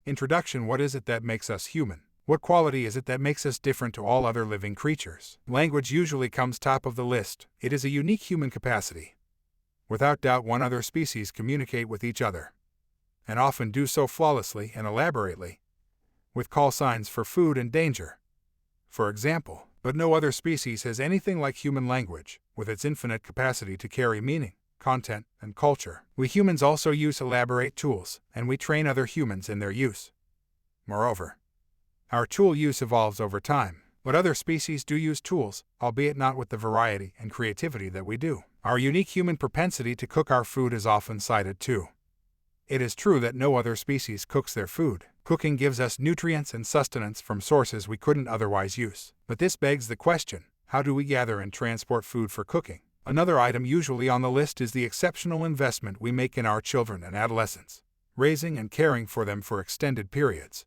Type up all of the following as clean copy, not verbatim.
Introduction. What is it that makes us human? What quality is it that makes us different to all other living creatures? Language usually comes top of the list. It is a unique human capacity. Without doubt, one other species communicate with each other, and often do so flawlessly and elaborately, with call signs for food and danger, for example. But no other species has anything like human language, with its infinite capacity to carry meaning, content, and culture. We humans also use elaborate tools, and we train other humans in their use. Moreover, our tool use evolves over time, but other species do use tools, albeit not with the variety and creativity that we do. Our unique human propensity to cook our food is often cited too. It is true that no other species cooks their food. Cooking gives us nutrients and sustenance from sources we couldn't otherwise use. But this begs the question, how do we gather and transport food for cooking? Another item usually on the list is the exceptional investment we make in our children and adolescents, raising and caring for them for extended periods.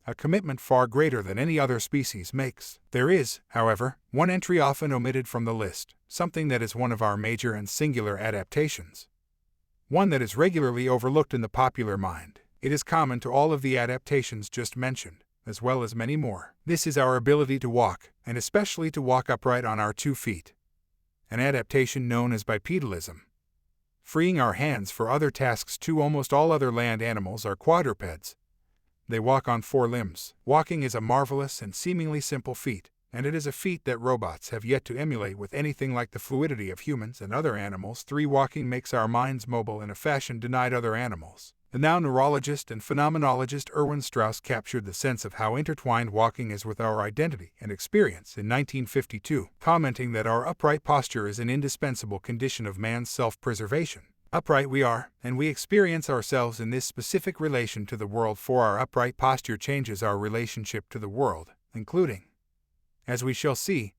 A commitment far greater than any other species makes. There is, however, one entry often omitted from the list, something that is one of our major and singular adaptations. One that is regularly overlooked in the popular mind. It is common to all of the adaptations just mentioned, as well as many more. This is our ability to walk, and especially to walk upright on our 2 feet. An adaptation known as bipedalism. Freeing our hands for other tasks too. Almost all other land animals are quadrupeds. They walk on 4 limbs. Walking is a marvelous and seemingly simple feat, and it is a feat that robots have yet to emulate with anything like the fluidity of humans and other animals. 3. Walking makes our minds mobile in a fashion denied other animals. The now neurologist and phenomenologist Erwin Strauss captured the sense of how intertwined walking is with our identity and experience in 1952, commenting that our upright posture is an indispensable condition of man's self-preservation. Upright we are, and we experience ourselves in this specific relation to the world, for our upright posture changes our relationship to the world, including, as we shall see,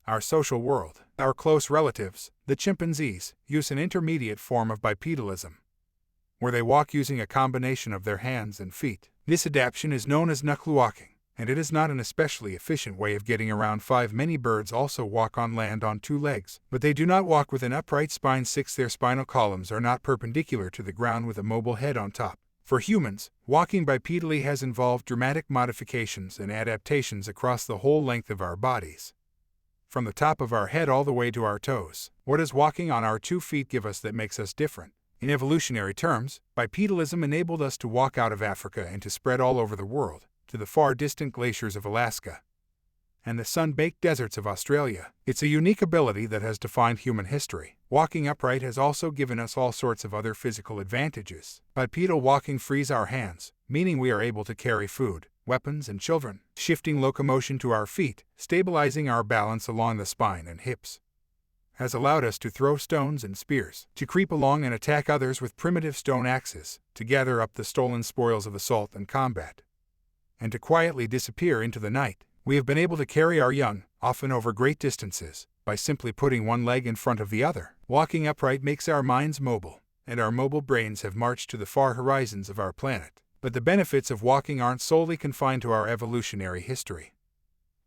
our social world. Our close relatives, the chimpanzees, use an intermediate form of bipedalism, where they walk using a combination of their hands and feet. This adaptation is known as knuckle walking, and it is not an especially efficient way of getting around. 5. Many birds also walk on land on 2 legs, but they do not walk with an upright spine. 6. Their spinal columns are not perpendicular to the ground with a mobile head on top. For humans, walking bipedally has involved dramatic modifications and adaptations across the whole length of our bodies, from the top of our head all the way to our toes. What does walking on our 2 feet give us that makes us different? In evolutionary terms, bipedalism enabled us to walk out of Africa and to spread all over the world, to the far distant glaciers of Alaska and the sun-baked deserts of Australia. It's a unique ability that has defined human history. Walking upright has also given us all sorts of other physical advantages. Bipedal walking frees our hands, meaning we are able to carry food, weapons, and children, shifting locomotion to our feet, stabilizing our balance along the spine and hips, has allowed us to throw stones and spears, to creep along and attack others with primitive stone axes, to gather up the stolen spoils of assault and combat, and to quietly disappear into the night. We have been able to carry our young, often over great distances, by simply putting one leg in front of the other. Walking upright makes our minds mobile, and our mobile brains have marched to the far horizons of our planet. But the benefits of walking aren't solely confined to our evolutionary history.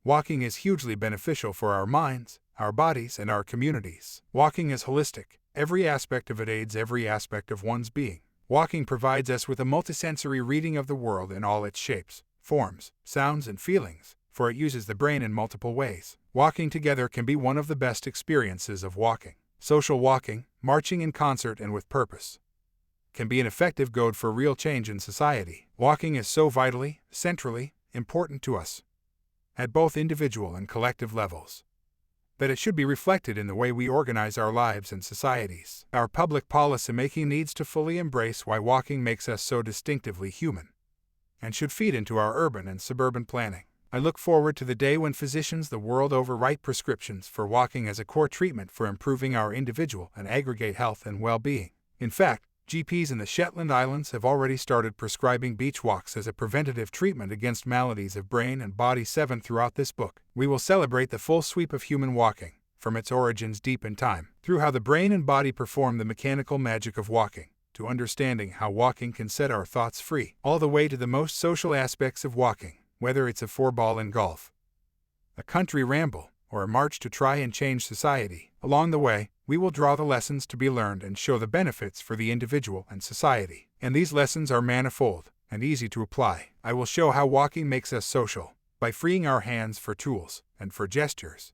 Walking is hugely beneficial for our minds, our bodies, and our communities. Walking is holistic. Every aspect of it aids every aspect of one's being. Walking provides us with a multisensory reading of the world in all its shapes, forms, sounds, and feelings, for it uses the brain in multiple ways. Walking together can be one of the best experiences of walking. Social walking, marching in concert and with purpose, can be an effective goad for real change in society. Walking is so vitally, centrally, important to us, at both individual and collective levels, that it should be reflected in the way we organize our lives and societies. Our public policymaking needs to fully embrace why walking makes us so distinctively human, and should feed into our urban and suburban planning. I look forward to the day when physicians the world over write prescriptions for walking as a core treatment for improving our individual and aggregate health and well-being. In fact, GPs in the Shetland Islands have already started prescribing beach walks as a preventative treatment against maladies of brain and body. 7. Throughout this book, we will celebrate the full sweep of human walking, from its origins deep in time, through how the brain and body perform the mechanical magic of walking, to understanding how walking can set our thoughts free, all the way to the most social aspects of walking, whether it's a 4-ball in golf, a country ramble, or a march to try and change society. Along the way, we will draw the lessons to be learned and show the benefits for the individual and society. And these lessons are manifold, and easy to apply. I will show how walking makes us social, by freeing our hands for tools and for gestures.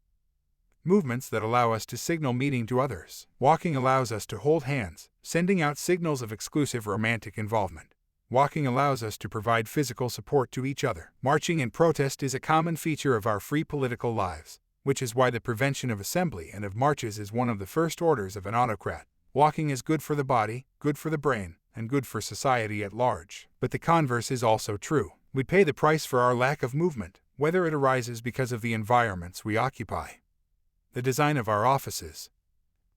Movements that allow us to signal meaning to others. Walking allows us to hold hands, sending out signals of exclusive romantic involvement. Walking allows us to provide physical support to each other. Marching in protest is a common feature of our free political lives, which is why the prevention of assembly and of marches is one of the first orders of an autocrat. Walking is good for the body, good for the brain, and good for society at large. But the converse is also true. We pay the price for our lack of movement, whether it arises because of the environments we occupy, the design of our offices,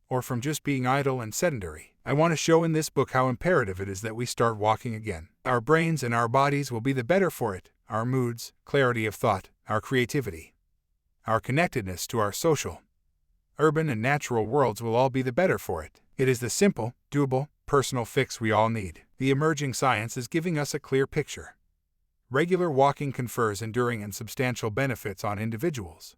or from just being idle and sedentary. I want to show in this book how imperative it is that we start walking again. Our brains and our bodies will be the better for it, our moods, clarity of thought, our creativity, our connectedness to our social, urban and natural worlds will all be the better for it. It is the simple, doable, personal fix we all need. The emerging science is giving us a clear picture. Regular walking confers enduring and substantial benefits on individuals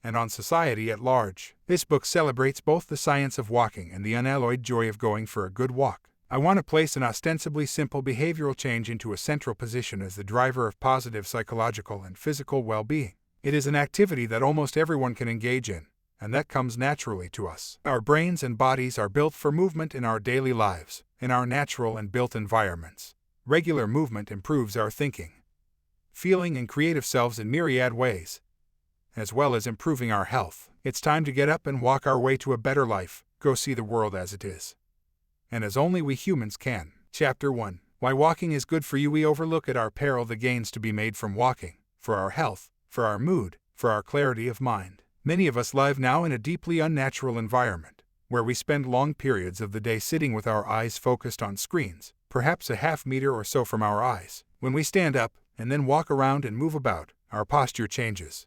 and on society at large. This book celebrates both the science of walking and the unalloyed joy of going for a good walk. I want to place an ostensibly simple behavioral change into a central position as the driver of positive psychological and physical well-being. It is an activity that almost everyone can engage in, and that comes naturally to us. Our brains and bodies are built for movement in our daily lives, in our natural and built environments. Regular movement improves our thinking, feeling, and creative selves in myriad ways, as well as improving our health. It's time to get up and walk our way to a better life, go see the world as it is, and as only we humans can. Chapter 1. Why walking is good for you. We overlook at our peril the gains to be made from walking, for our health, for our mood, for our clarity of mind. Many of us live now in a deeply unnatural environment, where we spend long periods of the day sitting with our eyes focused on screens, perhaps a half meter or so from our eyes. When we stand up and then walk around and move about, our posture changes,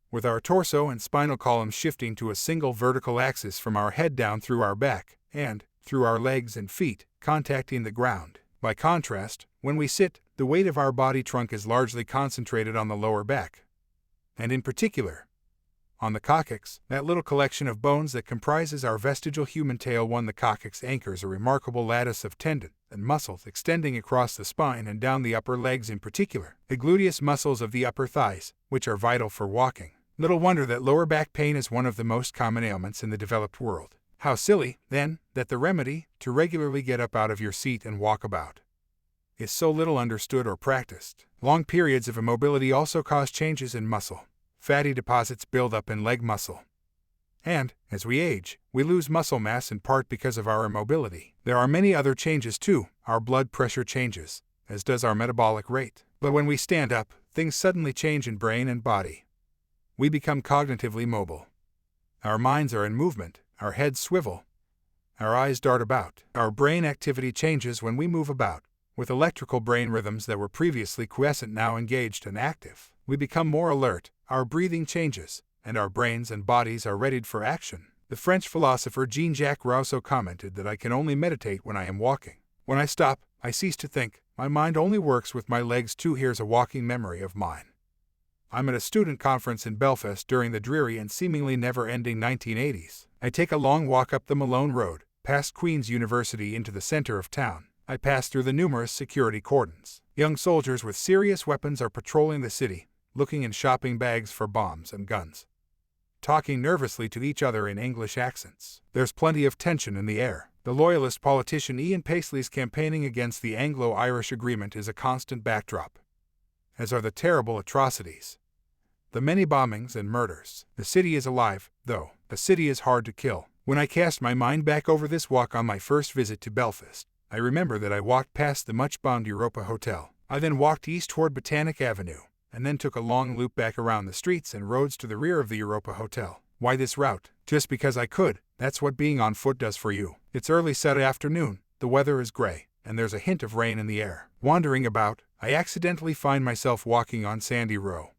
with our torso and spinal column shifting to a single vertical axis from our head down through our back, and, through our legs and feet, contacting the ground. By contrast, when we sit, the weight of our body trunk is largely concentrated on the lower back, and in particular, on the coccyx, that little collection of bones that comprises our vestigial human tail. The coccyx anchors a remarkable lattice of tendon and muscles extending across the spine and down the upper legs, in particular, the gluteus muscles of the upper thighs, which are vital for walking. Little wonder that lower back pain is one of the most common ailments in the developed world. How silly, then, that the remedy, to regularly get up out of your seat and walk about, is so little understood or practiced. Long periods of immobility also cause changes in muscle. Fatty deposits build up in leg muscle, and, as we age, we lose muscle mass in part because of our immobility. There are many other changes too. Our blood pressure changes, as does our metabolic rate. But when we stand up, things suddenly change in brain and body. We become cognitively mobile. Our minds are in movement, our heads swivel, our eyes dart about. Our brain activity changes when we move about, with electrical brain rhythms that were previously quiescent now engaged and active. We become more alert, our breathing changes, and our brains and bodies are readied for action. The French philosopher Jean-Jacques Rousseau commented that I can only meditate when I am walking. When I stop, I cease to think. My mind only works with my legs too. Here's a walking memory of mine. I'm at a student conference in Belfast during the dreary and seemingly never-ending 1980s. I take a long walk up the Malone Road, past Queen's University into the center of town. I pass through the numerous security cordons. Young soldiers with serious weapons are patrolling the city, looking in shopping bags for bombs and guns, talking nervously to each other in English accents. There's plenty of tension in the air. The loyalist politician Ian Paisley's campaigning against the Anglo-Irish Agreement is a constant backdrop, as are the terrible atrocities, the many bombings and murders. The city is alive, though. The city is hard to kill. When I cast my mind back over this walk on my first visit to Belfast, I remember that I walked past the much-bombed Europa Hotel. I then walked east toward Botanic Avenue, and then took a long loop back around the streets and roads to the rear of the Europa Hotel. Why this route? Just because I could. That's what being on foot does for you. It's early Saturday afternoon, the weather is gray, and there's a hint of rain in the air. Wandering about, I accidentally find myself walking on Sandy Row,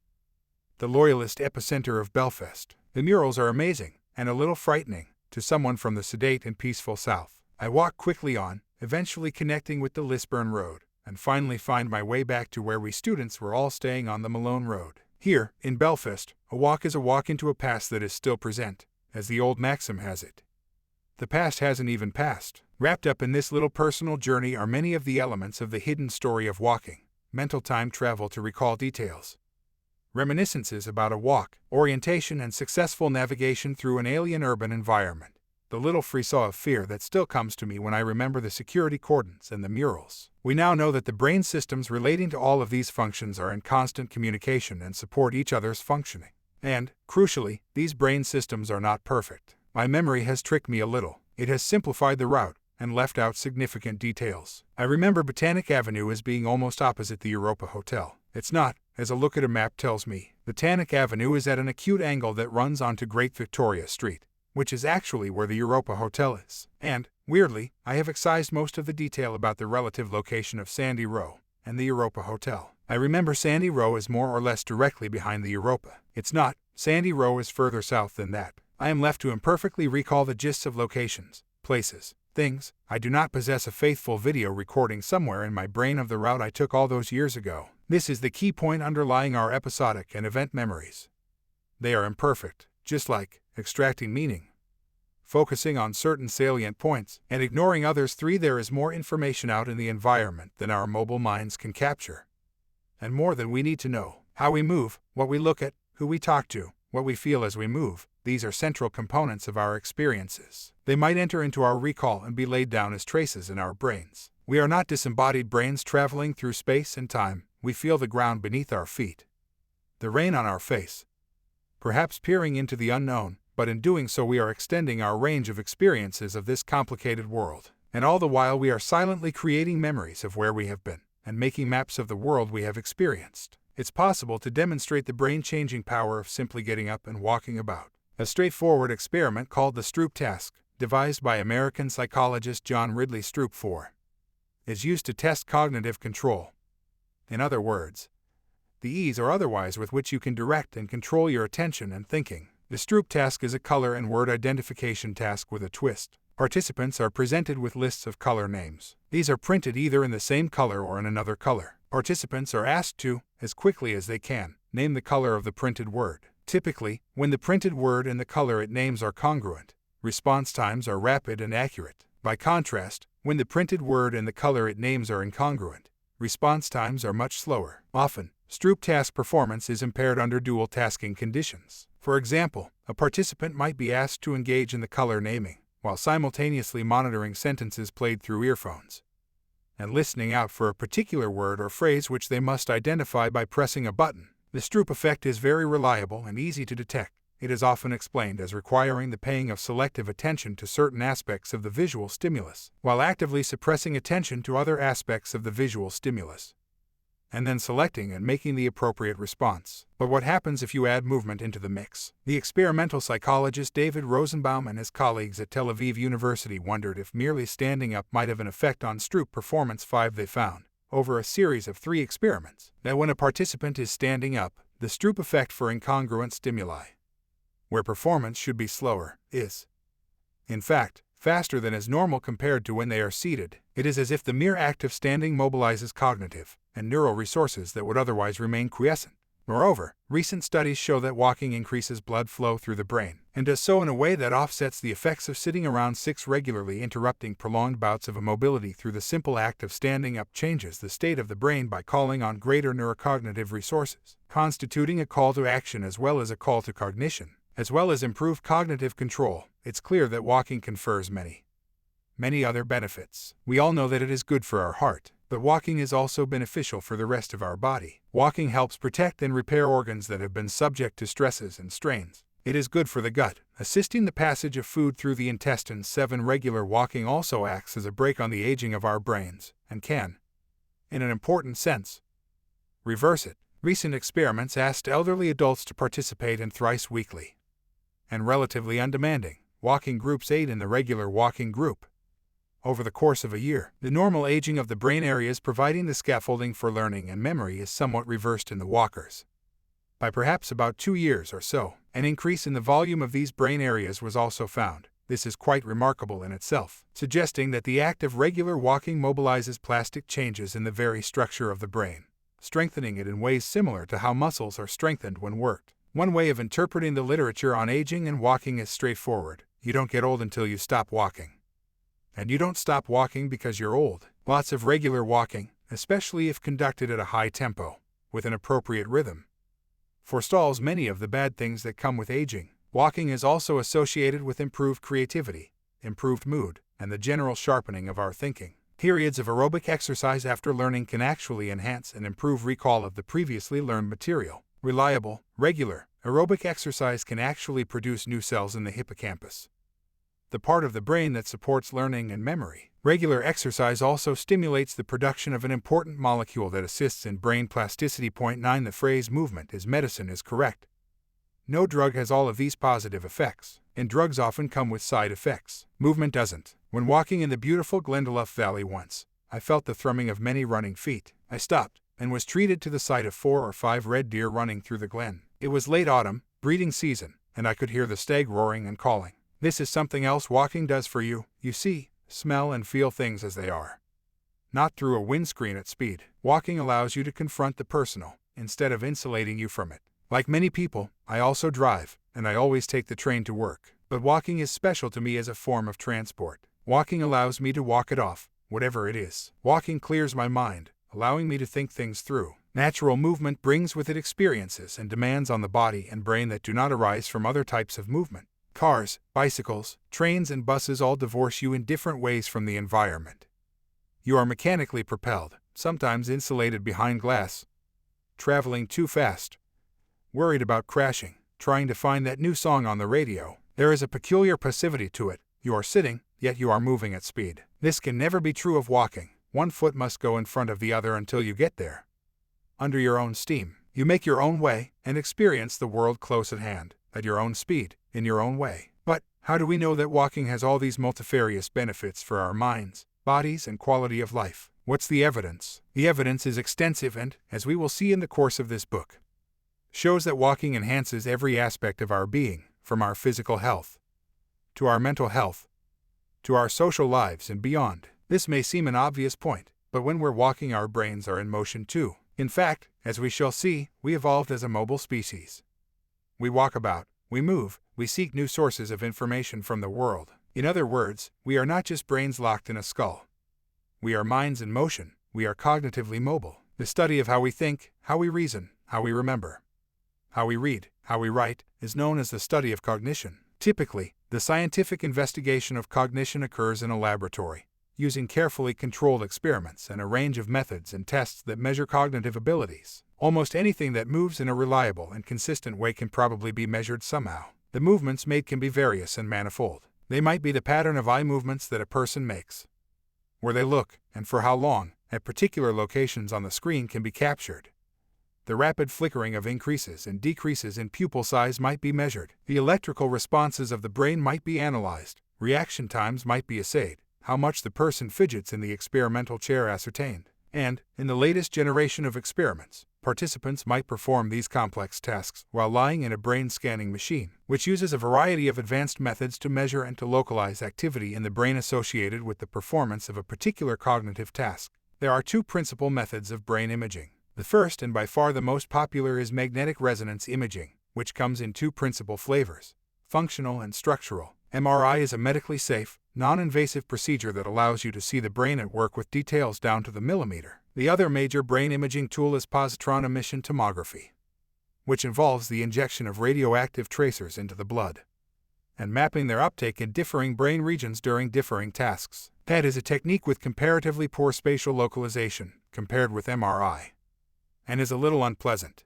the loyalist epicenter of Belfast. The murals are amazing, and a little frightening, to someone from the sedate and peaceful south. I walk quickly on, eventually connecting with the Lisburn Road, and finally find my way back to where we students were all staying on the Malone Road. Here, in Belfast, a walk is a walk into a past that is still present, as the old maxim has it. The past hasn't even passed. Wrapped up in this little personal journey are many of the elements of the hidden story of walking: mental time travel to recall details, reminiscences about a walk, orientation and successful navigation through an alien urban environment, the little frisson of fear that still comes to me when I remember the security cordons and the murals. We now know that the brain systems relating to all of these functions are in constant communication and support each other's functioning. And, crucially, these brain systems are not perfect. My memory has tricked me a little. It has simplified the route and left out significant details. I remember Botanic Avenue as being almost opposite the Europa Hotel. It's not, as a look at a map tells me. Botanic Avenue is at an acute angle that runs onto Great Victoria Street, which is actually where the Europa Hotel is. And, weirdly, I have excised most of the detail about the relative location of Sandy Row and the Europa Hotel. I remember Sandy Row is more or less directly behind the Europa. It's not. Sandy Row is further south than that. I am left to imperfectly recall the gists of locations, places, things. I do not possess a faithful video recording somewhere in my brain of the route I took all those years ago. This is the key point underlying our episodic and event memories. They are imperfect, just like extracting meaning, focusing on certain salient points, and ignoring others. 3. There is more information out in the environment than our mobile minds can capture, and more than we need to know. How we move, what we look at, who we talk to, what we feel as we move, these are central components of our experiences. They might enter into our recall and be laid down as traces in our brains. We are not disembodied brains traveling through space and time. We feel the ground beneath our feet, the rain on our face, perhaps peering into the unknown, but in doing so we are extending our range of experiences of this complicated world. And all the while we are silently creating memories of where we have been, and making maps of the world we have experienced. It's possible to demonstrate the brain-changing power of simply getting up and walking about. A straightforward experiment called the Stroop Task, devised by American psychologist John Ridley Stroop IV, is used to test cognitive control. In other words, the ease or otherwise with which you can direct and control your attention and thinking. The Stroop Task is a color and word identification task with a twist. Participants are presented with lists of color names. These are printed either in the same color or in another color. Participants are asked to, as quickly as they can, name the color of the printed word. Typically, when the printed word and the color it names are congruent, response times are rapid and accurate. By contrast, when the printed word and the color it names are incongruent, response times are much slower. Often, Stroop Task performance is impaired under dual tasking conditions. For example, a participant might be asked to engage in the color naming, while simultaneously monitoring sentences played through earphones, and listening out for a particular word or phrase which they must identify by pressing a button. The Stroop effect is very reliable and easy to detect. It is often explained as requiring the paying of selective attention to certain aspects of the visual stimulus, while actively suppressing attention to other aspects of the visual stimulus, and then selecting and making the appropriate response. But what happens if you add movement into the mix? The experimental psychologist David Rosenbaum and his colleagues at Tel Aviv University wondered if merely standing up might have an effect on Stroop performance. 5. They found, over a series of 3 experiments, that when a participant is standing up, the Stroop effect for incongruent stimuli, where performance should be slower, is, in fact, faster than is normal compared to when they are seated. It is as if the mere act of standing mobilizes cognitive and neural resources that would otherwise remain quiescent. Moreover, recent studies show that walking increases blood flow through the brain, and does so in a way that offsets the effects of sitting around 6 regularly. Interrupting prolonged bouts of immobility through the simple act of standing up changes the state of the brain by calling on greater neurocognitive resources, constituting a call to action as well as a call to cognition, as well as improved cognitive control. It's clear that walking confers many other benefits. We all know that it is good for our heart, but walking is also beneficial for the rest of our body. Walking helps protect and repair organs that have been subject to stresses and strains. It is good for the gut, assisting the passage of food through the intestines. 7. Regular walking also acts as a brake on the aging of our brains, and can, in an important sense, reverse it. Recent experiments asked elderly adults to participate in thrice weekly and relatively undemanding walking groups aid in the regular walking group. Over the course of a year, the normal aging of the brain areas providing the scaffolding for learning and memory is somewhat reversed in the walkers. By perhaps about 2 years or so, an increase in the volume of these brain areas was also found. This is quite remarkable in itself, suggesting that the act of regular walking mobilizes plastic changes in the very structure of the brain, strengthening it in ways similar to how muscles are strengthened when worked. One way of interpreting the literature on aging and walking is straightforward: you don't get old until you stop walking. And you don't stop walking because you're old. Lots of regular walking, especially if conducted at a high tempo, with an appropriate rhythm, forestalls many of the bad things that come with aging. Walking is also associated with improved creativity, improved mood, and the general sharpening of our thinking. Periods of aerobic exercise after learning can actually enhance and improve recall of the previously learned material. Reliable, regular, aerobic exercise can actually produce new cells in the hippocampus, the part of the brain that supports learning and memory. Regular exercise also stimulates the production of an important molecule that assists in brain plasticity. Point 9. The phrase movement is medicine is correct. No drug has all of these positive effects, and drugs often come with side effects. Movement doesn't. When walking in the beautiful Glendalough Valley once, I felt the thrumming of many running feet. I stopped, and was treated to the sight of 4 or 5 red deer running through the glen. It was late autumn, breeding season, and I could hear the stag roaring and calling. This is something else walking does for you. You see, smell and feel things as they are, not through a windscreen at speed. Walking allows you to confront the personal, instead of insulating you from it. Like many people, I also drive, and I always take the train to work. But walking is special to me as a form of transport. Walking allows me to walk it off, whatever it is. Walking clears my mind, allowing me to think things through. Natural movement brings with it experiences and demands on the body and brain that do not arise from other types of movement. Cars, bicycles, trains, and buses all divorce you in different ways from the environment. You are mechanically propelled, sometimes insulated behind glass, traveling too fast, worried about crashing, trying to find that new song on the radio. There is a peculiar passivity to it. You are sitting, yet you are moving at speed. This can never be true of walking. One foot must go in front of the other until you get there. Under your own steam, you make your own way and experience the world close at hand, at your own speed, in your own way. But how do we know that walking has all these multifarious benefits for our minds, bodies, and quality of life? What's the evidence? The evidence is extensive and, as we will see in the course of this book, shows that walking enhances every aspect of our being, from our physical health to our mental health to our social lives and beyond. This may seem an obvious point, but when we're walking, our brains are in motion too. In fact, as we shall see, we evolved as a mobile species. We walk about, we move, we seek new sources of information from the world. In other words, we are not just brains locked in a skull. We are minds in motion. We are cognitively mobile. The study of how we think, how we reason, how we remember, how we read, how we write, is known as the study of cognition. Typically, the scientific investigation of cognition occurs in a laboratory, using carefully controlled experiments and a range of methods and tests that measure cognitive abilities. Almost anything that moves in a reliable and consistent way can probably be measured somehow. The movements made can be various and manifold. They might be the pattern of eye movements that a person makes, where they look, and for how long, at particular locations on the screen can be captured. The rapid flickering of increases and decreases in pupil size might be measured. The electrical responses of the brain might be analyzed. Reaction times might be assayed. How much the person fidgets in the experimental chair ascertained. And, in the latest generation of experiments, participants might perform these complex tasks while lying in a brain-scanning machine, which uses a variety of advanced methods to measure and to localize activity in the brain associated with the performance of a particular cognitive task. There are 2 principal methods of brain imaging. The first and by far the most popular is magnetic resonance imaging, which comes in 2 principal flavors, functional and structural. MRI is a medically safe, non-invasive procedure that allows you to see the brain at work with details down to the millimeter. The other major brain imaging tool is positron emission tomography, which involves the injection of radioactive tracers into the blood and mapping their uptake in differing brain regions during differing tasks. That is a technique with comparatively poor spatial localization compared with MRI, and is a little unpleasant,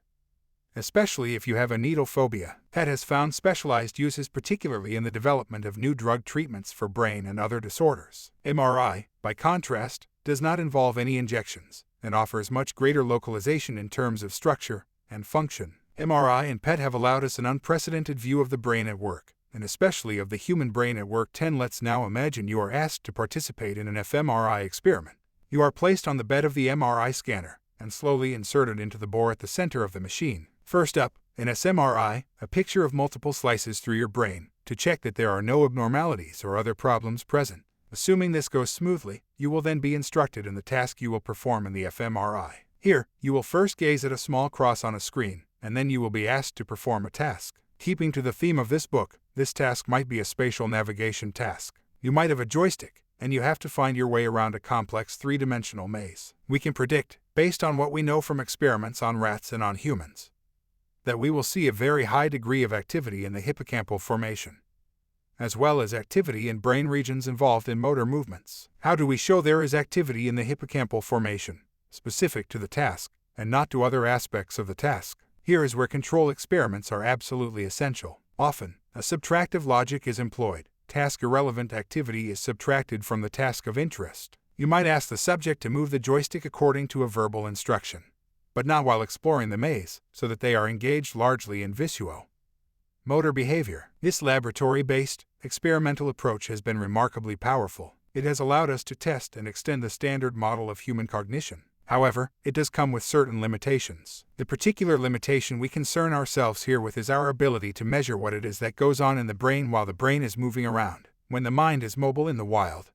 especially if you have a needle phobia. PET has found specialized uses particularly in the development of new drug treatments for brain and other disorders. MRI, by contrast, does not involve any injections and offers much greater localization in terms of structure and function. MRI and PET have allowed us an unprecedented view of the brain at work, and especially of the human brain at work. 10. Let's now imagine you are asked to participate in an fMRI experiment. You are placed on the bed of the MRI scanner and slowly inserted into the bore at the center of the machine. First up, in fMRI, a picture of multiple slices through your brain to check that there are no abnormalities or other problems present. Assuming this goes smoothly, you will then be instructed in the task you will perform in the fMRI. Here, you will first gaze at a small cross on a screen, and then you will be asked to perform a task. Keeping to the theme of this book, this task might be a spatial navigation task. You might have a joystick, and you have to find your way around a complex three-dimensional maze. We can predict, based on what we know from experiments on rats and on humans, that we will see a very high degree of activity in the hippocampal formation, as well as activity in brain regions involved in motor movements. How do we show there is activity in the hippocampal formation, specific to the task, and not to other aspects of the task? Here is where control experiments are absolutely essential. Often, a subtractive logic is employed. Task-irrelevant activity is subtracted from the task of interest. You might ask the subject to move the joystick according to a verbal instruction, but not while exploring the maze, so that they are engaged largely in visuo-motor behavior. This laboratory-based, experimental approach has been remarkably powerful. It has allowed us to test and extend the standard model of human cognition. However, it does come with certain limitations. The particular limitation we concern ourselves here with is our ability to measure what it is that goes on in the brain while the brain is moving around, when the mind is mobile in the wild,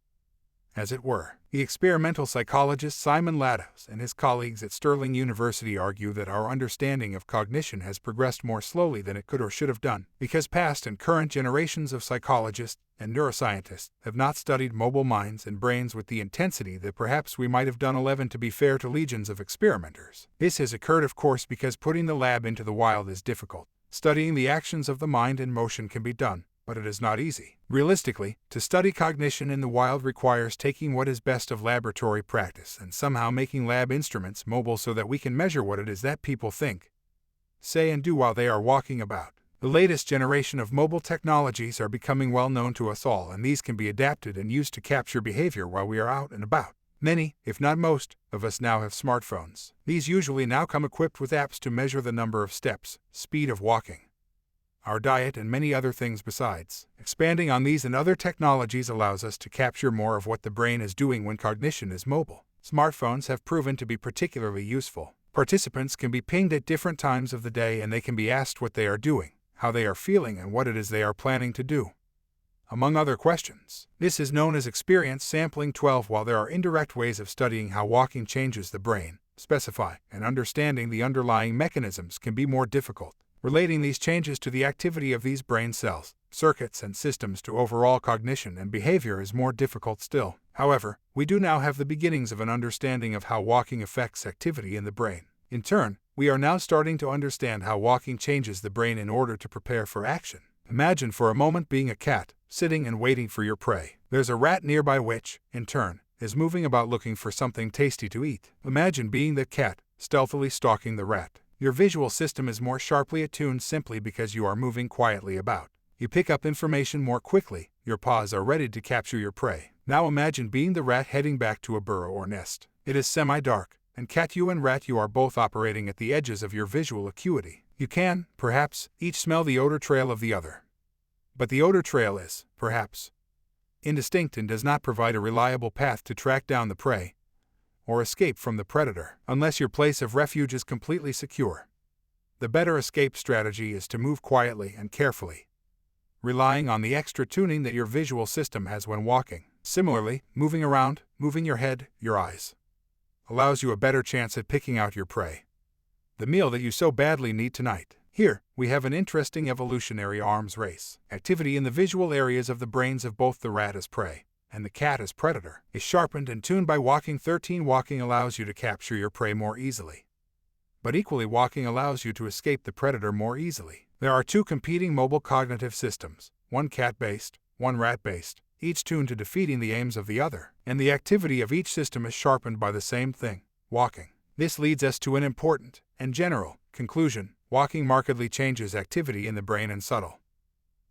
as it were. The experimental psychologist Simon Lados and his colleagues at Sterling University argue that our understanding of cognition has progressed more slowly than it could or should have done, because past and current generations of psychologists and neuroscientists have not studied mobile minds and brains with the intensity that perhaps we might have done 11 to be fair to legions of experimenters. This has occurred, of course, because putting the lab into the wild is difficult. Studying the actions of the mind in motion can be done, but it is not easy. Realistically, to study cognition in the wild requires taking what is best of laboratory practice and somehow making lab instruments mobile so that we can measure what it is that people think, say, and do while they are walking about. The latest generation of mobile technologies are becoming well known to us all, and these can be adapted and used to capture behavior while we are out and about. Many, if not most, of us now have smartphones. These usually now come equipped with apps to measure the number of steps, speed of walking, our diet, and many other things besides. Expanding on these and other technologies allows us to capture more of what the brain is doing when cognition is mobile. Smartphones have proven to be particularly useful. Participants can be pinged at different times of the day, and they can be asked what they are doing, how they are feeling, and what it is they are planning to do, among other questions. This is known as experience sampling. 12. While there are indirect ways of studying how walking changes the brain, specify and understanding the underlying mechanisms can be more difficult. Relating these changes to the activity of these brain cells, circuits, and systems to overall cognition and behavior is more difficult still. However, we do now have the beginnings of an understanding of how walking affects activity in the brain. In turn, we are now starting to understand how walking changes the brain in order to prepare for action. Imagine for a moment being a cat, sitting and waiting for your prey. There's a rat nearby which, in turn, is moving about looking for something tasty to eat. Imagine being the cat, stealthily stalking the rat. Your visual system is more sharply attuned simply because you are moving quietly about. You pick up information more quickly, your paws are ready to capture your prey. Now imagine being the rat heading back to a burrow or nest. It is semi-dark, and cat you and rat you are both operating at the edges of your visual acuity. You can, perhaps, each smell the odor trail of the other. But the odor trail is, perhaps, indistinct and does not provide a reliable path to track down the prey or escape from the predator, unless your place of refuge is completely secure. The better escape strategy is to move quietly and carefully, relying on the extra tuning that your visual system has when walking. Similarly, moving around, moving your head, your eyes, allows you a better chance at picking out your prey, the meal that you so badly need tonight. Here, we have an interesting evolutionary arms race. Activity in the visual areas of the brains of both the rat as prey and the cat as predator is sharpened and tuned by walking. 13. Walking allows you to capture your prey more easily, but equally walking allows you to escape the predator more easily. There are two competing mobile cognitive systems, one cat-based, one rat-based, each tuned to defeating the aims of the other, and the activity of each system is sharpened by the same thing, walking. This leads us to an important and general conclusion. Walking markedly changes activity in the brain in subtle,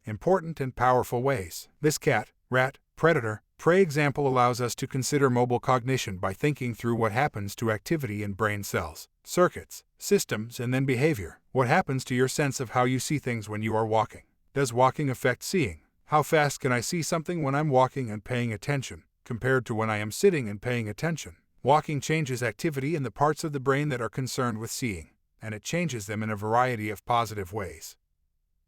important, and powerful ways. This cat, rat, predator, prey example allows us to consider mobile cognition by thinking through what happens to activity in brain cells, circuits, systems, and then behavior. What happens to your sense of how you see things when you are walking? Does walking affect seeing? How fast can I see something when I'm walking and paying attention, compared to when I am sitting and paying attention? Walking changes activity in the parts of the brain that are concerned with seeing, and it changes them in a variety of positive ways,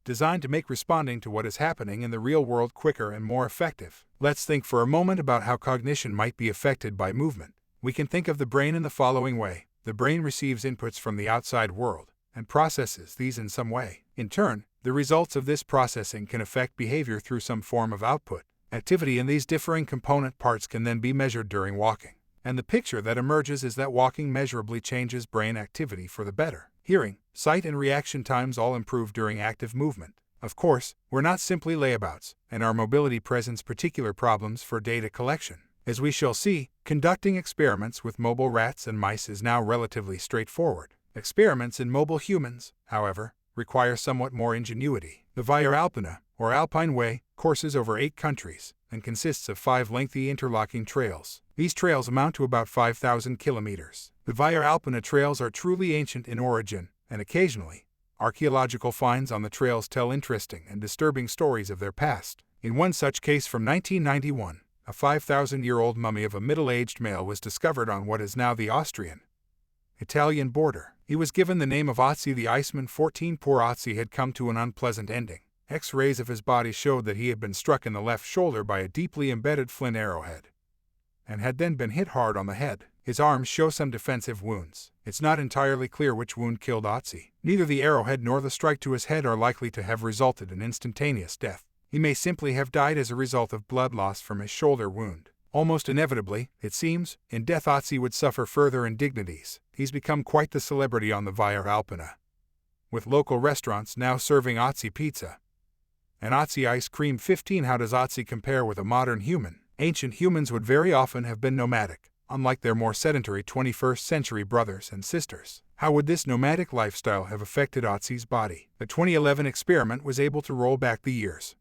designed to make responding to what is happening in the real world quicker and more effective. Let's think for a moment about how cognition might be affected by movement. We can think of the brain in the following way. The brain receives inputs from the outside world and processes these in some way. In turn, the results of this processing can affect behavior through some form of output. Activity in these differing component parts can then be measured during walking. And the picture that emerges is that walking measurably changes brain activity for the better. Hearing, sight, and reaction times all improve during active movement. Of course, we're not simply layabouts, and our mobility presents particular problems for data collection. As we shall see, conducting experiments with mobile rats and mice is now relatively straightforward. Experiments in mobile humans, however, require somewhat more ingenuity. The Via Alpina, or Alpine Way, courses over 8 countries and consists of 5 lengthy interlocking trails. These trails amount to about 5,000 kilometers. The Via Alpina trails are truly ancient in origin, and occasionally, archaeological finds on the trails tell interesting and disturbing stories of their past. In one such case from 1991, a 5,000-year-old mummy of a middle-aged male was discovered on what is now the Austrian-Italian border. He was given the name of Otzi the Iceman. 14. Poor Otzi had come to an unpleasant ending. X-rays of his body showed that he had been struck in the left shoulder by a deeply embedded flint arrowhead, and had then been hit hard on the head. His arms show some defensive wounds. It's not entirely clear which wound killed Otzi. Neither the arrowhead nor the strike to his head are likely to have resulted in instantaneous death. He may simply have died as a result of blood loss from his shoulder wound. Almost inevitably, it seems, in death Otzi would suffer further indignities. He's become quite the celebrity on the Via Alpina, with local restaurants now serving Otzi pizza and Otzi ice cream. 15. How does Otzi compare with a modern human? Ancient humans would very often have been nomadic, unlike their more sedentary 21st century brothers and sisters. How would this nomadic lifestyle have affected Otzi's body? The 2011 experiment was able to roll back the years,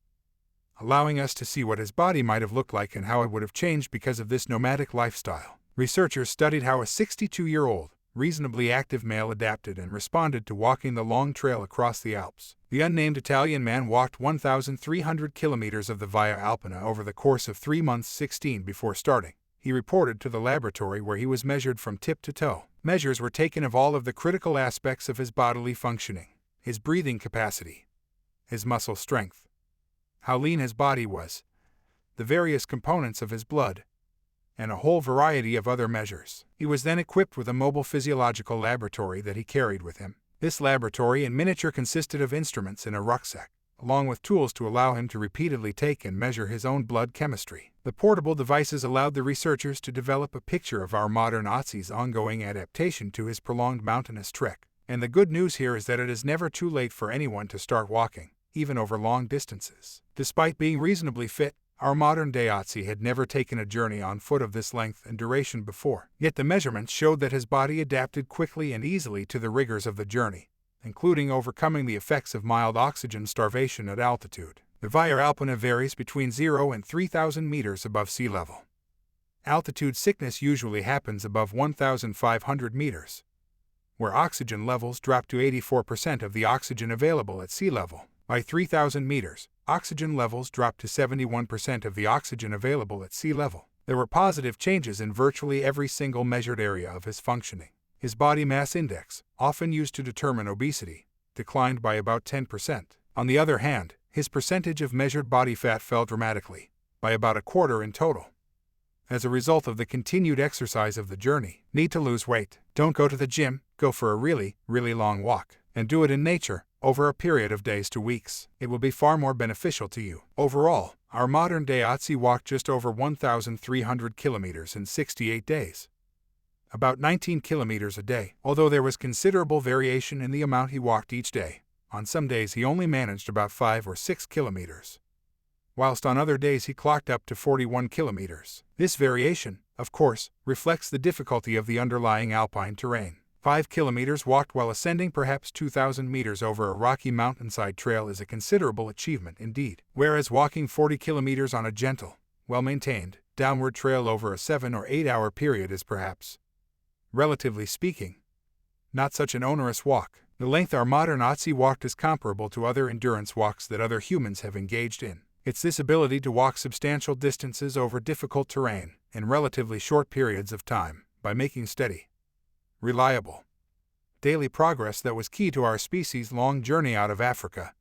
allowing us to see what his body might have looked like and how it would have changed because of this nomadic lifestyle. Researchers studied how a 62-year-old, reasonably active male adapted and responded to walking the long trail across the Alps. The unnamed Italian man walked 1,300 kilometers of the Via Alpina over the course of 3 months. 16. Before starting, he reported to the laboratory where he was measured from tip to toe. Measures were taken of all of the critical aspects of his bodily functioning: his breathing capacity, his muscle strength, how lean his body was, the various components of his blood, and a whole variety of other measures. He was then equipped with a mobile physiological laboratory that he carried with him. This laboratory in miniature consisted of instruments in a rucksack, along with tools to allow him to repeatedly take and measure his own blood chemistry. The portable devices allowed the researchers to develop a picture of our modern Otzi's ongoing adaptation to his prolonged mountainous trek. And the good news here is that it is never too late for anyone to start walking, even over long distances. Despite being reasonably fit, our modern-day Otzi had never taken a journey on foot of this length and duration before. Yet the measurements showed that his body adapted quickly and easily to the rigors of the journey, including overcoming the effects of mild oxygen starvation at altitude. The Via Alpina varies between 0 and 3,000 meters above sea level. Altitude sickness usually happens above 1,500 meters, where oxygen levels drop to 84% of the oxygen available at sea level. By 3,000 meters, oxygen levels dropped to 71% of the oxygen available at sea level. There were positive changes in virtually every single measured area of his functioning. His body mass index, often used to determine obesity, declined by about 10%. On the other hand, his percentage of measured body fat fell dramatically, by about a quarter in total. As a result of the continued exercise of the journey. Need to lose weight? Don't go to the gym, go for a really long walk, and do it in nature, over a period of days to weeks. It will be far more beneficial to you. Overall, our modern-day Otzi walked just over 1,300 kilometers in 68 days. About 19 kilometers a day, although there was considerable variation in the amount he walked each day. On some days he only managed about 5 or 6 kilometers, whilst on other days he clocked up to 41 kilometers. This variation, of course, reflects the difficulty of the underlying alpine terrain. 5 kilometers walked while ascending perhaps 2,000 meters over a rocky mountainside trail is a considerable achievement indeed, whereas walking 40 kilometers on a gentle, well-maintained, downward trail over a 7 or 8 hour period is perhaps, relatively speaking, not such an onerous walk. The length our modern Otzi walked is comparable to other endurance walks that other humans have engaged in. It's this ability to walk substantial distances over difficult terrain in relatively short periods of time, by making steady, reliable, daily progress that was key to our species' long journey out of Africa.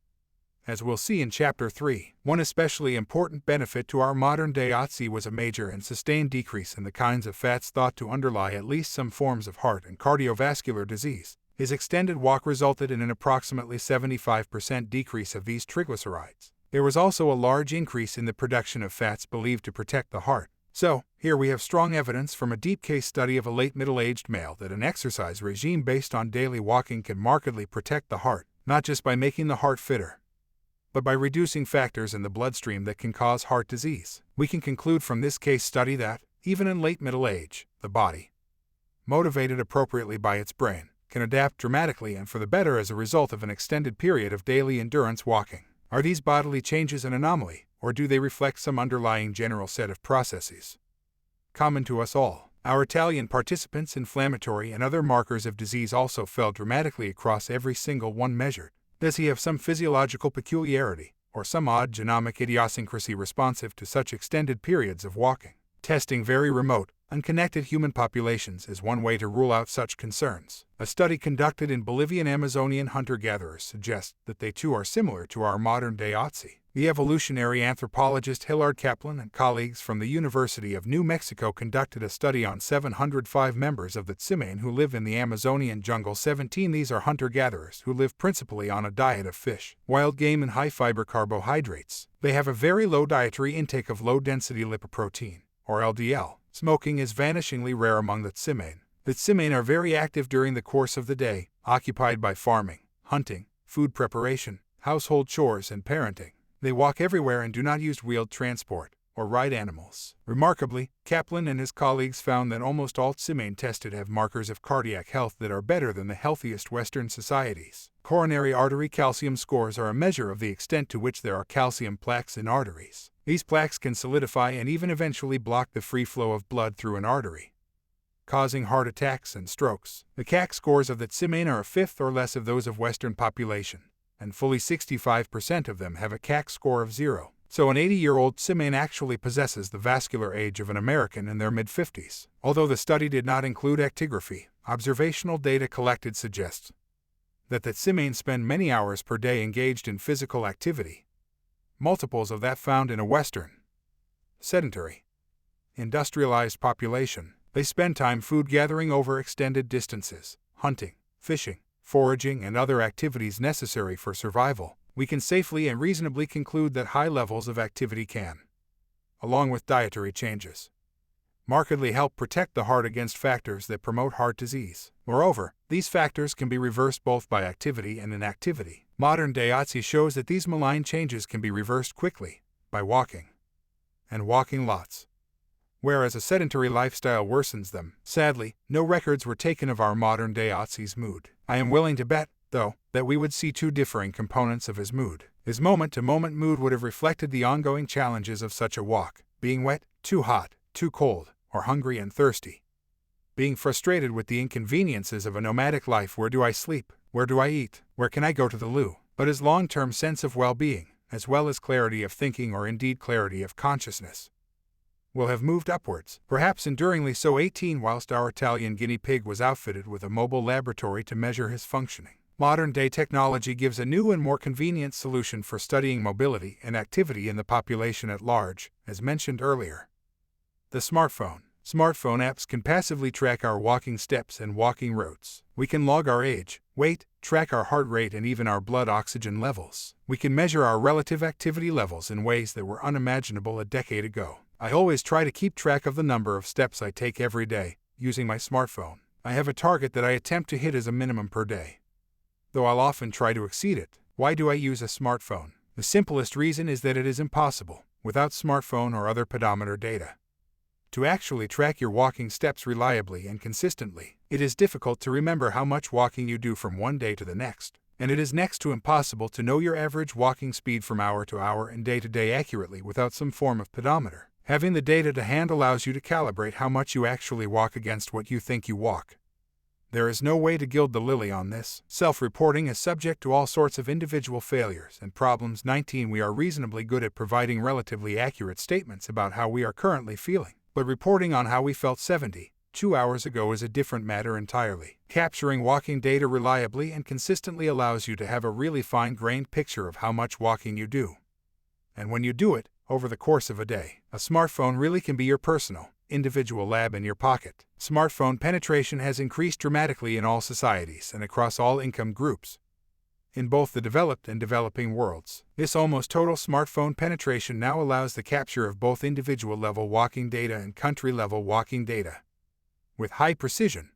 As we'll see in Chapter 3, one especially important benefit to our modern-day Otzi was a major and sustained decrease in the kinds of fats thought to underlie at least some forms of heart and cardiovascular disease. His extended walk resulted in an approximately 75% decrease of these triglycerides. There was also a large increase in the production of fats believed to protect the heart. So, here we have strong evidence from a deep case study of a late middle-aged male that an exercise regime based on daily walking can markedly protect the heart, not just by making the heart fitter, but by reducing factors in the bloodstream that can cause heart disease. We can conclude from this case study that, even in late middle age, the body, motivated appropriately by its brain, can adapt dramatically and for the better as a result of an extended period of daily endurance walking. Are these bodily changes an anomaly, or do they reflect some underlying general set of processes common to us all? Our Italian participants' inflammatory and other markers of disease also fell dramatically across every single one measured. Does he have some physiological peculiarity, or some odd genomic idiosyncrasy responsive to such extended periods of walking? Testing very remote, unconnected human populations is one way to rule out such concerns. A study conducted in Bolivian Amazonian hunter-gatherers suggests that they too are similar to our modern-day Otzi. The evolutionary anthropologist Hillard Kaplan and colleagues from the University of New Mexico conducted a study on 705 members of the Tsimane who live in the Amazonian jungle. 17 These are hunter-gatherers who live principally on a diet of fish, wild game and high-fiber carbohydrates. They have a very low dietary intake of low-density lipoprotein, or LDL. Smoking is vanishingly rare among the Tsimane. The Tsimane are very active during the course of the day, occupied by farming, hunting, food preparation, household chores, and parenting. They walk everywhere and do not use wheeled transport or ride animals. Remarkably, Kaplan and his colleagues found that almost all Tsimane tested have markers of cardiac health that are better than the healthiest Western societies. Coronary artery calcium scores are a measure of the extent to which there are calcium plaques in arteries. These plaques can solidify and even eventually block the free flow of blood through an artery, causing heart attacks and strokes. The CAC scores of the Tsimane are a fifth or less of those of Western population, and fully 65% of them have a CAC score of 0. So an 80-year-old Tsimane actually possesses the vascular age of an American in their mid-50s. Although the study did not include actigraphy, observational data collected suggests that the Tsimane spend many hours per day engaged in physical activity, multiples of that found in a Western, sedentary, industrialized population. They spend time food gathering over extended distances, hunting, fishing, foraging, and other activities necessary for survival. We can safely and reasonably conclude that high levels of activity can, along with dietary changes, markedly help protect the heart against factors that promote heart disease. Moreover, these factors can be reversed both by activity and inactivity. Modern-day Otzi shows that these malign changes can be reversed quickly, by walking, and walking lots, whereas a sedentary lifestyle worsens them. Sadly, no records were taken of our modern-day Otzi's mood. I am willing to bet, though, that we would see two differing components of his mood. His moment-to-moment mood would have reflected the ongoing challenges of such a walk: being wet, too hot, too cold, or hungry and thirsty. Being frustrated with the inconveniences of a nomadic life. Where do I sleep? Where do I eat? Where can I go to the loo? But his long-term sense of well-being, as well as clarity of thinking or indeed clarity of consciousness, will have moved upwards, perhaps enduringly so. 18 Whilst our Italian guinea pig was outfitted with a mobile laboratory to measure his functioning, modern-day technology gives a new and more convenient solution for studying mobility and activity in the population at large, as mentioned earlier. The smartphone. Smartphone apps can passively track our walking steps and walking routes. We can log our age, weight, track our heart rate, and even our blood oxygen levels. We can measure our relative activity levels in ways that were unimaginable a decade ago. I always try to keep track of the number of steps I take every day, using my smartphone. I have a target that I attempt to hit as a minimum per day, though I'll often try to exceed it. Why do I use a smartphone? The simplest reason is that it is impossible, without smartphone or other pedometer data, to actually track your walking steps reliably and consistently. It is difficult to remember how much walking you do from one day to the next, and it is next to impossible to know your average walking speed from hour to hour and day to day accurately without some form of pedometer. Having the data to hand allows you to calibrate how much you actually walk against what you think you walk. There is no way to gild the lily on this. Self-reporting is subject to all sorts of individual failures and problems. 19 We are reasonably good at providing relatively accurate statements about how we are currently feeling, but reporting on how we felt 72 hours ago is a different matter entirely. Capturing walking data reliably and consistently allows you to have a really fine-grained picture of how much walking you do, and when you do it, over the course of a day. A smartphone really can be your personal, individual lab in your pocket. Smartphone penetration has increased dramatically in all societies and across all income groups, in both the developed and developing worlds. This almost total smartphone penetration now allows the capture of both individual-level walking data and country-level walking data with high precision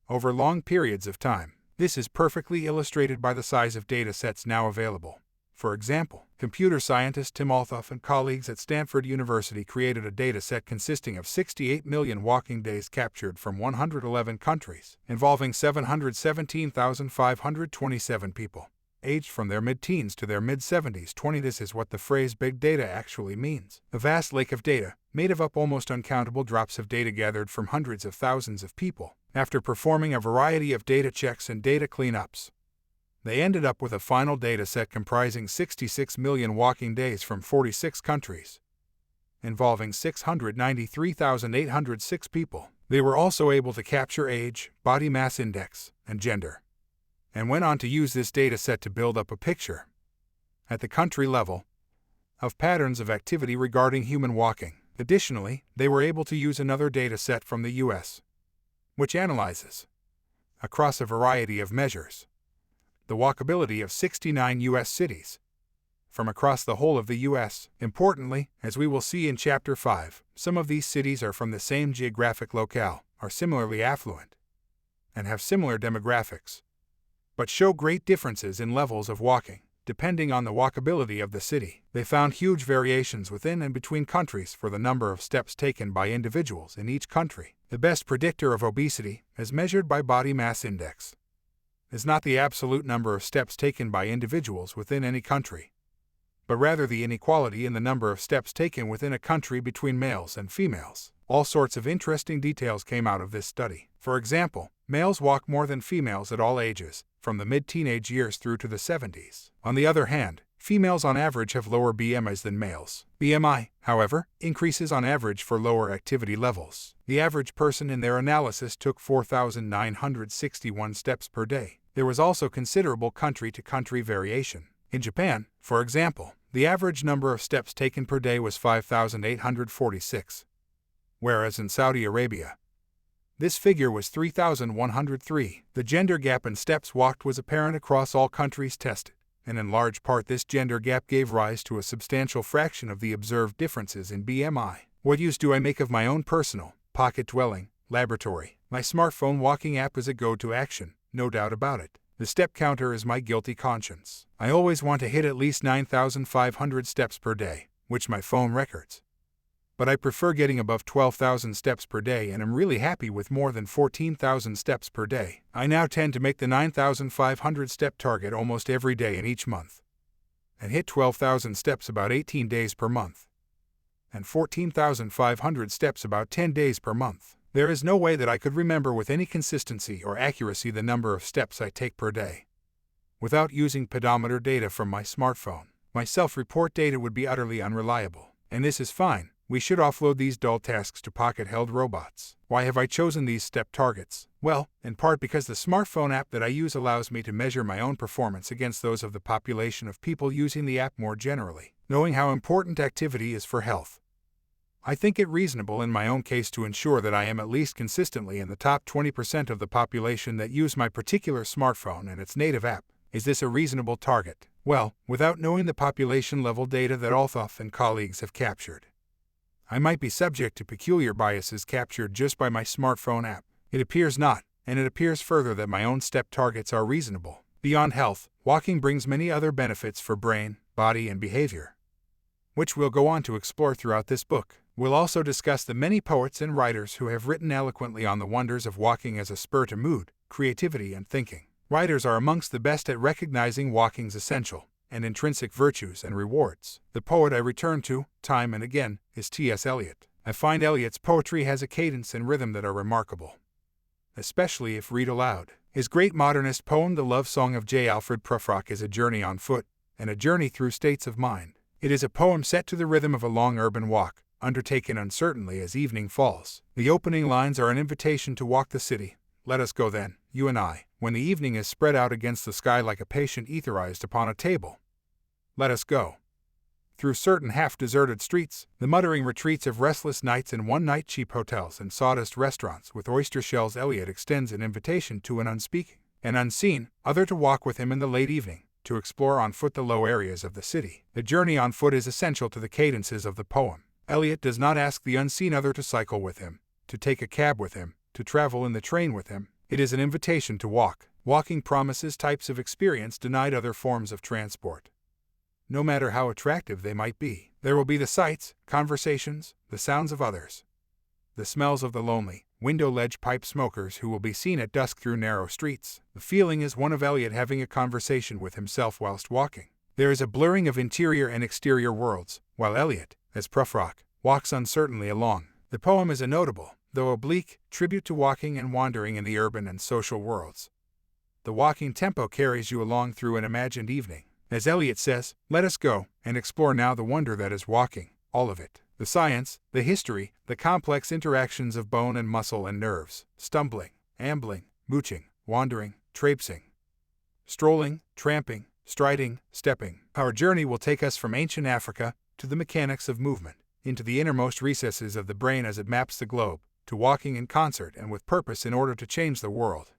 over long periods of time. This is perfectly illustrated by the size of data sets now available. For example, computer scientist Tim Althoff and colleagues at Stanford University created a data set consisting of 68 million walking days captured from 111 countries, involving 717,527 people, aged from their mid-teens to their mid-70s. This is what the phrase big data actually means. A vast lake of data, made of up almost uncountable drops of data gathered from hundreds of thousands of people. After performing a variety of data checks and data cleanups, they ended up with a final data set comprising 66 million walking days from 46 countries, involving 693,806 people. They were also able to capture age, body mass index, and gender, and went on to use this data set to build up a picture, at the country level, of patterns of activity regarding human walking. Additionally, they were able to use another data set from the US, which analyzes, across a variety of measures, the walkability of 69 U.S. cities from across the whole of the U.S. Importantly, as we will see in Chapter 5, some of these cities are from the same geographic locale, are similarly affluent, and have similar demographics, but show great differences in levels of walking, depending on the walkability of the city. They found huge variations within and between countries for the number of steps taken by individuals in each country. The best predictor of obesity, as measured by body mass index, is not the absolute number of steps taken by individuals within any country, but rather the inequality in the number of steps taken within a country between males and females. All sorts of interesting details came out of this study. For example, males walk more than females at all ages, from the mid-teenage years through to the 70s. On the other hand, females on average have lower BMIs than males. BMI, however, increases on average for lower activity levels. The average person in their analysis took 4,961 steps per day. There was also considerable country-to-country variation. In Japan, for example, the average number of steps taken per day was 5,846, whereas in Saudi Arabia, this figure was 3,103. The gender gap in steps walked was apparent across all countries tested, and in large part this gender gap gave rise to a substantial fraction of the observed differences in BMI. What use do I make of my own personal, pocket-dwelling, laboratory? My smartphone walking app is a go-to action, no doubt about it. The step counter is my guilty conscience. I always want to hit at least 9,500 steps per day, which my phone records. But I prefer getting above 12,000 steps per day and am really happy with more than 14,000 steps per day. I now tend to make the 9,500 step target almost every day in each month, and hit 12,000 steps about 18 days per month, and 14,500 steps about 10 days per month. There is no way that I could remember with any consistency or accuracy the number of steps I take per day without using pedometer data from my smartphone. My self-report data would be utterly unreliable, and this is fine. We should offload these dull tasks to pocket-held robots. Why have I chosen these step targets? Well, in part because the smartphone app that I use allows me to measure my own performance against those of the population of people using the app more generally, knowing how important activity is for health. I think it reasonable in my own case to ensure that I am at least consistently in the top 20% of the population that use my particular smartphone and its native app. Is this a reasonable target? Well, without knowing the population-level data that Althoff and colleagues have captured, I might be subject to peculiar biases captured just by my smartphone app. It appears not, and it appears further that my own step targets are reasonable. Beyond health, walking brings many other benefits for brain, body, and behavior, which we'll go on to explore throughout this book. We'll also discuss the many poets and writers who have written eloquently on the wonders of walking as a spur to mood, creativity, and thinking. Writers are amongst the best at recognizing walking's essential and intrinsic virtues and rewards. The poet I return to, time and again, is T.S. Eliot. I find Eliot's poetry has a cadence and rhythm that are remarkable, especially if read aloud. His great modernist poem, The Love Song of J. Alfred Prufrock, is a journey on foot, and a journey through states of mind. It is a poem set to the rhythm of a long urban walk, undertaken uncertainly as evening falls. The opening lines are an invitation to walk the city. Let us go then, you and I, when the evening is spread out against the sky like a patient etherized upon a table. Let us go through certain half-deserted streets, the muttering retreats of restless nights and one-night cheap hotels and sawdust restaurants with oyster shells. Eliot extends an invitation to an unspeaking An unseen other to walk with him in the late evening, to explore on foot the low areas of the city. The journey on foot is essential to the cadences of the poem. Eliot does not ask the unseen other to cycle with him, to take a cab with him, to travel in the train with him. It is an invitation to walk. Walking promises types of experience denied other forms of transport. No matter how attractive they might be, there will be the sights, conversations, the sounds of others, the smells of the lonely, window-ledge pipe smokers who will be seen at dusk through narrow streets. The feeling is one of Eliot having a conversation with himself whilst walking. There is a blurring of interior and exterior worlds, while Eliot, as Prufrock, walks uncertainly along. The poem is a notable, though oblique, tribute to walking and wandering in the urban and social worlds. The walking tempo carries you along through an imagined evening. As Eliot says, let us go and explore now the wonder that is walking, all of it. The science, the history, the complex interactions of bone and muscle and nerves, stumbling, ambling, mooching, wandering, traipsing, strolling, tramping, striding, stepping. Our journey will take us from ancient Africa to the mechanics of movement, into the innermost recesses of the brain as it maps the globe, to walking in concert and with purpose in order to change the world.